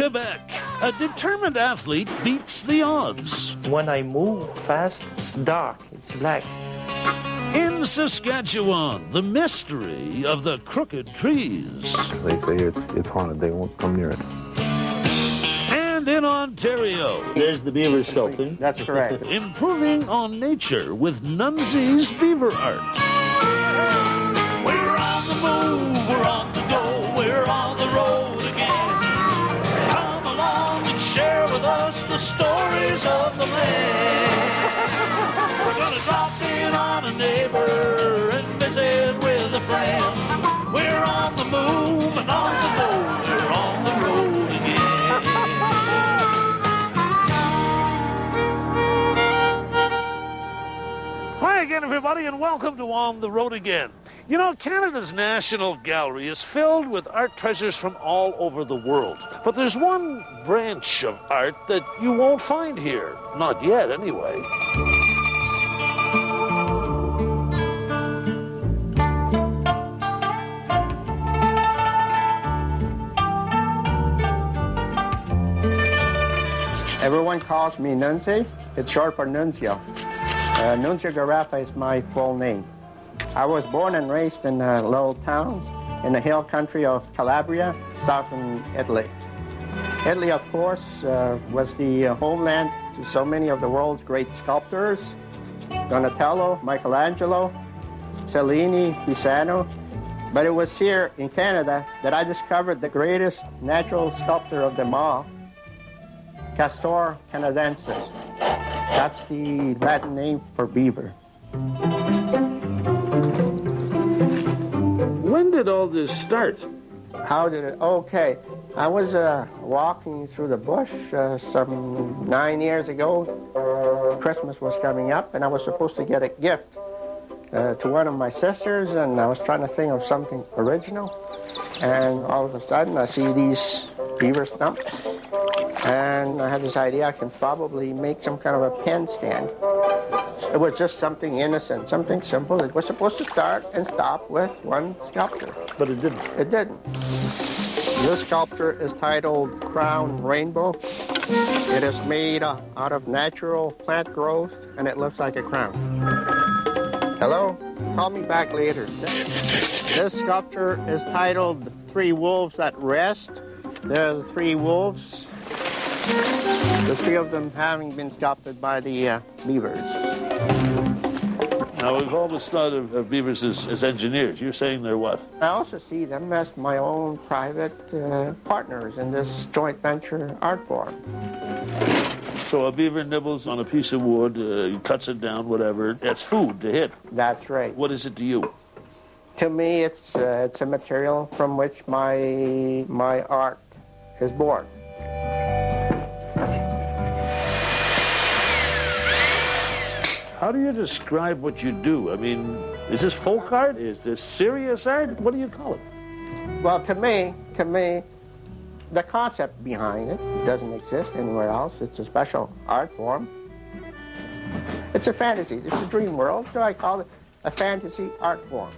Quebec, a determined athlete beats the odds. When I move fast, it's dark, it's black. In Saskatchewan, the mystery of the crooked trees. They say it's haunted, they won't come near it. And in Ontario, there's the Beaver-sculpting. That's correct. Improving on nature with Nunzy's Beaver Art. We're on the move, we're on the go, we're on the road again. Come along and share with us the stories of the land. We're gonna drop in on a neighbor and visit with a friend. We're on the move and on the go, we're on the road again. Hi again, everybody, and welcome to On the Road Again. You know, Canada's National Gallery is filled with art treasures from all over the world. But there's one branch of art that you won't find here. Not yet, anyway. Everyone calls me Nunzy. It's short for Nunzio. Nunzy Gareffa is my full name. I was born and raised in a little town in the hill country of Calabria, southern Italy. Italy, of course, was the homeland to so many of the world's great sculptors: Donatello, Michelangelo, Cellini, Pisano. But it was here in Canada that I discovered the greatest natural sculptor of them all, Castor canadensis. That's the Latin name for beaver. When did all this start? How did it? Okay, I was walking through the bush some 9 years ago. Christmas was coming up, and I was supposed to get a gift to one of my sisters, and I was trying to think of something original. And all of a sudden, I see these beaver stumps, and I had this idea I can probably make some kind of a pen stand. It was just something innocent, something simple. It was supposed to start and stop with one sculpture. But it didn't. It didn't. This sculpture is titled Crown Rainbow. It is made out of natural plant growth, and it looks like a crown. Hello? Call me back later. This sculpture is titled The Three Wolves That Rest. They're the three wolves, the three of them having been sculpted by the beavers. Now, we've always thought of beavers as engineers. You're saying they're what? I also see them as my own private partners in this joint venture art form. So a beaver nibbles on a piece of wood, cuts it down, whatever. It's food to hit. That's right. What is it to you? To me, it's a material from which my art is born. How do you describe what you do? I mean, is this folk art? Is this serious art? What do you call it? Well, to me, the concept behind it doesn't exist anywhere else. It's a special art form. It's a fantasy. It's a dream world, so I call it a fantasy art form.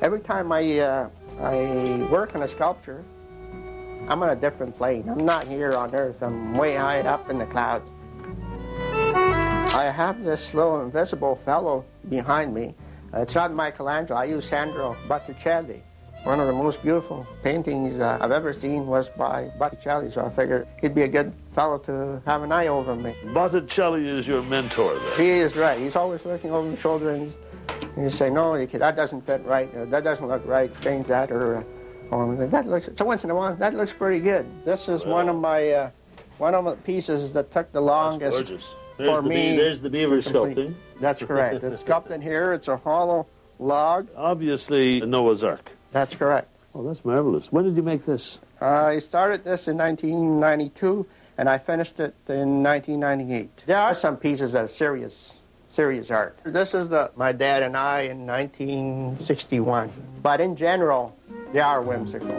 Every time I work on a sculpture, I'm on a different plane. I'm not here on Earth. I'm way high up in the clouds. I have this little invisible fellow behind me. It's not Michelangelo. I use Sandro Botticelli. One of the most beautiful paintings I've ever seen was by Botticelli, so I figured he'd be a good fellow to have an eye over me. Botticelli is your mentor, then? He is right. He's always looking over his shoulder and you say, no, that doesn't fit right, or that doesn't look right, change that, or that looks, so once in a while, that looks pretty good. This is one of the pieces that took the longest for me. There's the beaver sculpting. That's correct. It's sculpted here. It's a hollow log. Obviously, Noah's Ark. That's correct. Oh, that's marvelous. When did you make this? I started this in 1992, and I finished it in 1998. There are some pieces that are serious art. This is my dad and I in 1961. But in general, they are whimsical.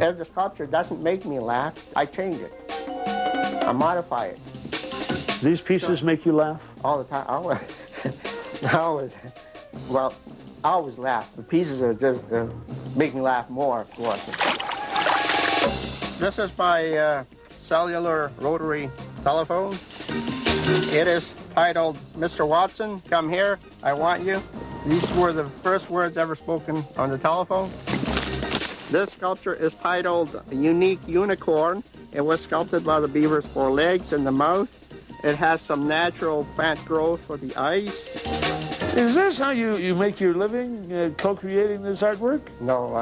If the sculpture doesn't make me laugh, I change it. I modify it. These pieces make you laugh? All the time. I always laugh. The pieces are just make me laugh more, of course. This is my cellular rotary telephone. It is titled, Mr. Watson, come here, I want you. These were the first words ever spoken on the telephone. This sculpture is titled Unique Unicorn. It was sculpted by the beaver's 4 legs and the mouth. It has some natural plant growth for the eyes. Is this how you make your living, co-creating this artwork? No,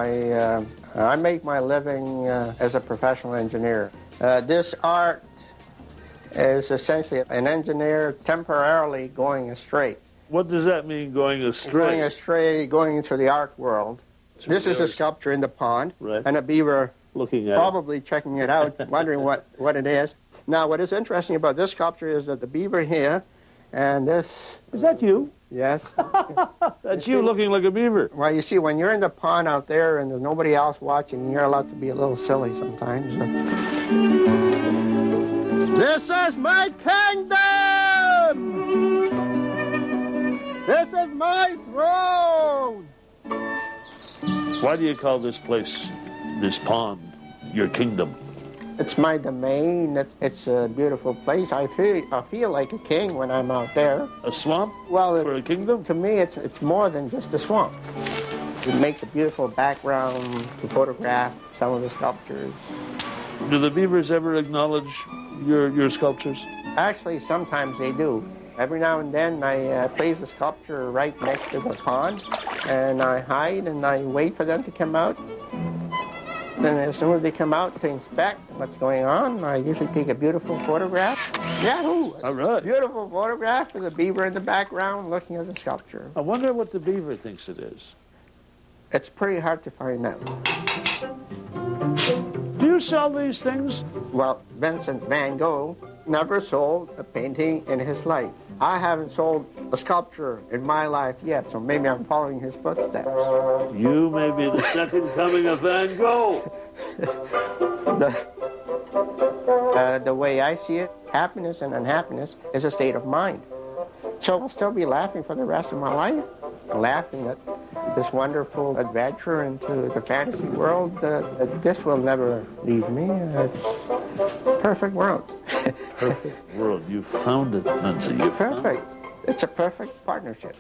I make my living as a professional engineer. This art is essentially an engineer temporarily going astray. What does that mean, going astray? Going astray, going into the art world. This is a sculpture in the pond, right, and a beaver looking at probably checking it out, wondering what it is. Now, what is interesting about this sculpture is that the beaver here, and this... Is that you? Yes. That's you looking like a beaver. Well, you see, when you're in the pond out there and there's nobody else watching, you're allowed to be a little silly sometimes. This is my kingdom! This is my throne! Why do you call this place, this pond, your kingdom? It's my domain. It's a beautiful place. I feel like a king when I'm out there. A swamp? Well, for a kingdom? To me, it's more than just a swamp. It makes a beautiful background to photograph some of the sculptures. Do the beavers ever acknowledge your sculptures? Actually, sometimes they do. Every now and then, I place a sculpture right next to the pond, and I hide and I wait for them to come out. Then as soon as they come out to inspect what's going on, I usually take a beautiful photograph. Yahoo! All right. Beautiful photograph with the beaver in the background looking at the sculpture. I wonder what the beaver thinks it is. It's pretty hard to find out. Do you sell these things? Well, Vincent van Gogh never sold a painting in his life. I haven't sold a sculpture in my life yet, so maybe I'm following his footsteps. You may be the second coming of Van Gogh. The way I see it, happiness and unhappiness is a state of mind. So I'll still be laughing for the rest of my life, laughing at this wonderful adventure into the fantasy world. This will never leave me. It's a perfect world. Perfect world. You found it, Nunzy. You found it. Perfect. It's a perfect partnership.